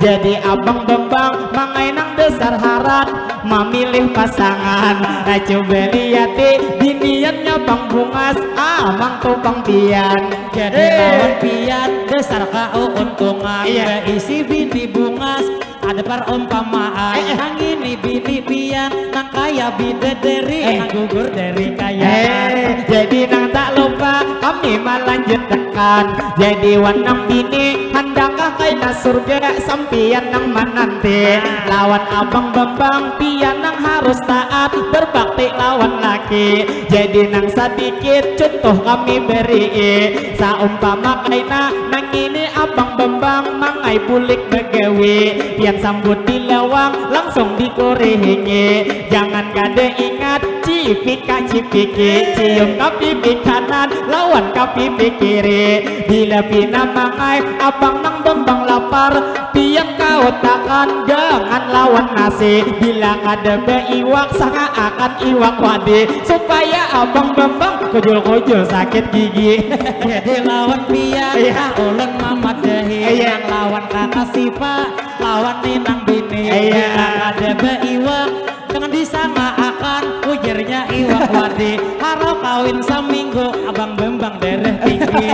Jadi abang bembang mangai nang dasar harat memilih pasangan. Coba lihat biniannya bang bungas amang tuh bang pian. Jadi lawan pian dasar keuntungan. Isi bini bungas ada perumpamaan. Yang ini bini pian nang kaya bidadari nang gugur dari kaya. Jadi nang tak lupa kami melanjutkan. Jadi wanang bini handakah kaina surga sampian nang menanti. Lawan abang bembang pian nang harus taat berbakti lawan laki. Jadi nang sedikit contoh kami beri saumpama kaina nang ini abang bembang mangai bulik begawi pian sambut di lawang langsung dikorehingi. Jangan kade ingat cipika cipiki cium ke pipi kanan lawan ke pipi kiri. Bila pina mangai abang nang bembang lapar pian kau takkan jangan lawan nasi. Bila ada iwak sangat akan iwak wadi supaya abang bembang kujul-kujul sakit gigi. Jadi lawan pian ulun mamat dahi yang lawan kakak sipa lawan ninang bini. Bila ada iwak jangan disamakan ujarnya iwak wadi. Harap kawin seminggu abang bembang dereh tinggi.